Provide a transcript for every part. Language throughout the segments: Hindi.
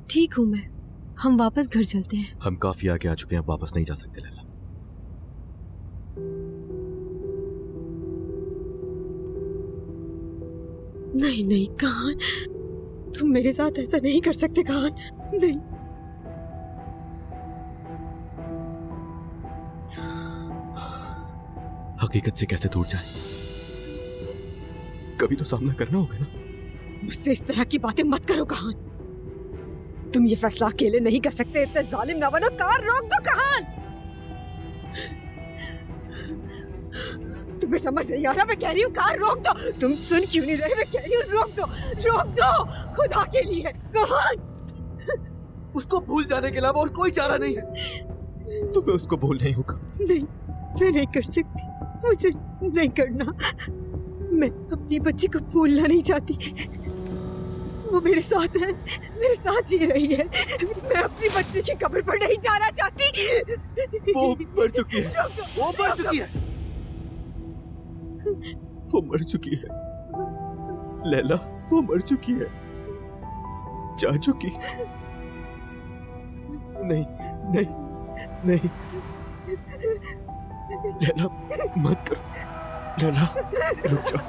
ठीक हूँ मैं, हम वापस घर चलते हैं। हम काफी आगे आ चुके हैं, अब वापस नहीं जा सकते लैला। नहीं नहीं कहान, तुम मेरे साथ ऐसा नहीं कर सकते कहान, नहीं। हकीकत से कैसे दूर जाए, कभी तो सामना करना होगा ना। मुझसे इस तरह की बातें मत करो कहान, तुम ये फैसला अकेले नहीं कर सकते, इतने जालिम ना बनो। कार रोक दो कहान। तुम्हें समझ नहीं आ रहा, मैं कह रही हूँ कार रोक दो। तुम सुन क्यों नहीं रहे, मैं कह रही हूँ रोक दो, रोक दो खुदा के लिए कहान। उसको भूल जाने के अलावा और कोई चारा नहीं है। तुम्हें उसको भूलना ही होगा। नहीं, मैं नहीं कर सकती, मुझे नहीं करना। मैं अपनी बच्ची को भूलना नहीं चाहती, वो मेरे साथ है, मेरे साथ जी रही है। मैं अपनी बच्ची की कब्र पर नहीं जाना चाहती। वो मर चुकी है, वो मर चुकी है, वो मर चुकी है लैला, वो मर चुकी है, जा चुकी। नहीं नहीं नहीं लैला, मत करो लैला, रुक जाओ।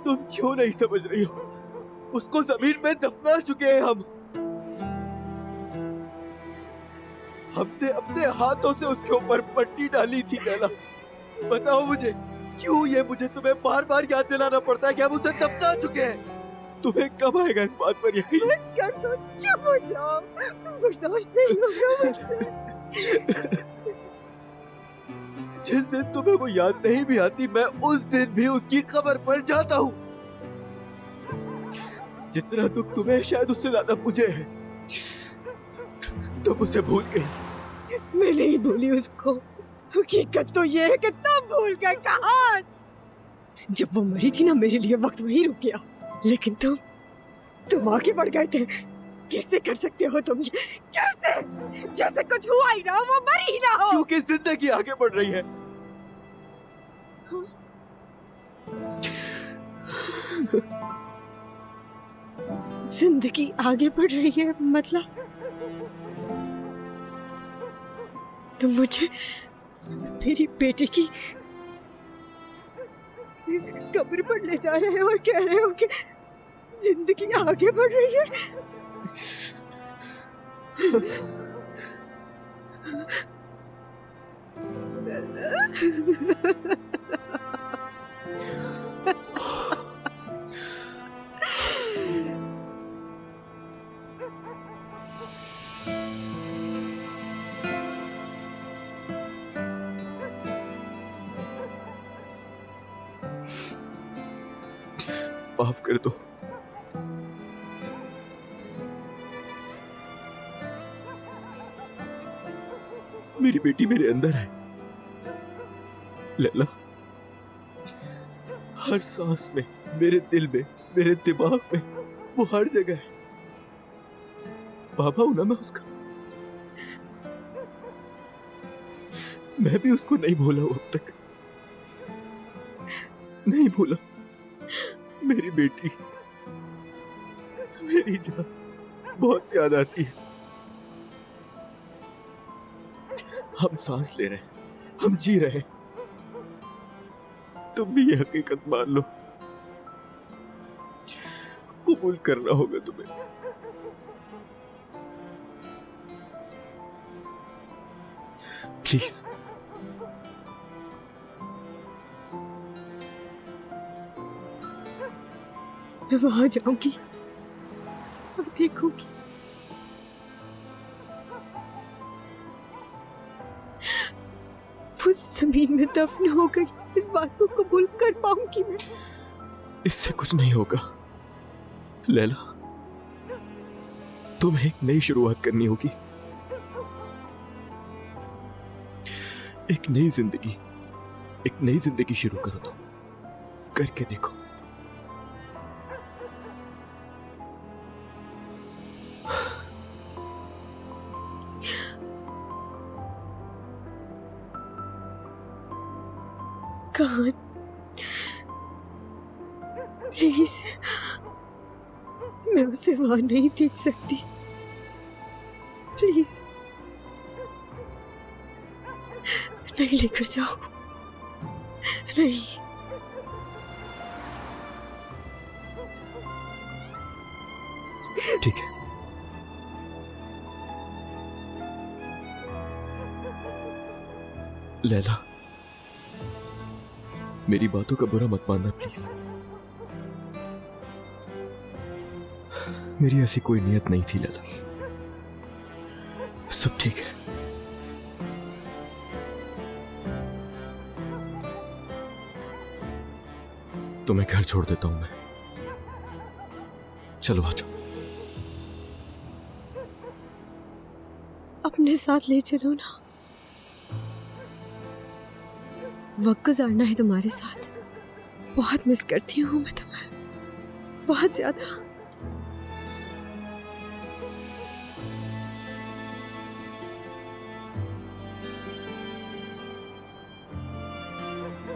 तुम क्यों नहीं समझ रही हो, उसको जमीन में दफना चुके हैं हम। हमने अपने हाथों से उसके ऊपर पट्टी डाली थी लैला। बताओ मुझे, क्यों ये मुझे तुम्हें बार बार याद दिलाना पड़ता है कि हम उसे दफना चुके हैं? तुम्हें कब आएगा इस बात पर यकीन? बस कर दो, चुप हो जाओ, बर्दाश्त नहीं होगा मुझसे। जिस दिन तुम्हें वो याद नहीं भी आती, मैं उस दिन भी उसकी कब्र पर जाता हूँ। जितना दुख तुम्हें शायद उससे ज्यादा मुझे है। तुम उसे भूल गई। मैं नहीं भूली उसको, हकीकत तो ये है कि तुम भूल गए कहान। जब वो मरी थी ना, मेरे लिए वक्त वहीं रुक गया, लेकिन तुम आगे बढ़ गए थे। कैसे कर सकते हो तुम? कैसे? जैसे कुछ हुआ ही ना हो, वो मरी ही ना हो। क्योंकि जिंदगी आगे बढ़ रही है। जिंदगी आगे बढ़ रही है मतलब? तुम मुझे मेरी बेटी की कब्र पर ले जा रहे हो और कह रहे हो कि जिंदगी आगे बढ़ रही है? माफ कर दो। मेरी बेटी मेरे अंदर है लैला, हर सांस में, मेरे दिल में, मेरे दिमाग में, वो हर जगह है। बाबा हूं ना मैं उसका। मैं भी उसको नहीं भूला हूं अब तक, नहीं भूला। मेरी बेटी, मेरी जान बहुत याद आती है। हम सांस ले रहे हैं, हम जी रहे हैं। तुम भी ये हकीकत मान लो, कबूल करना होगा तुम्हें। प्लीज। मैं वहां जाऊंगी और देखूंगी। वो जमीन में दफन हो गई, इस बात को कबूल कर पाऊंगी मैं? इससे कुछ नहीं होगा लैला, तुम्हें एक नई शुरुआत करनी होगी, एक नई जिंदगी शुरू करो। तुम करके देखो। कान, प्लीज, मैं उसे वहां नहीं देख सकती। प्लीज नहीं लेकर जाओ, नहीं। ठीक है, लैला, मेरी बातों का बुरा मत मानना प्लीज। मेरी ऐसी कोई नियत नहीं थी लैला, सब ठीक है। तो मैं घर छोड़ देता हूं मैं। चलो आ जाओ। अपने साथ ले चलो ना, वक्त गुजारना है तुम्हारे साथ। बहुत मिस करती हूँ मैं तुम्हें, बहुत ज्यादा।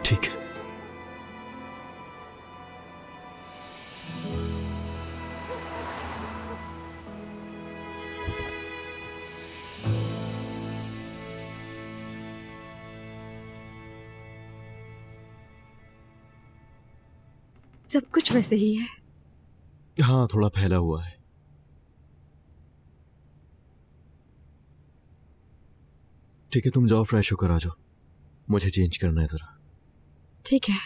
ठीक है। सब कुछ वैसे ही है। हाँ, थोड़ा फैला हुआ है। ठीक है, तुम जाओ, फ्रेश होकर आ जाओ, मुझे चेंज करना है जरा। ठीक है।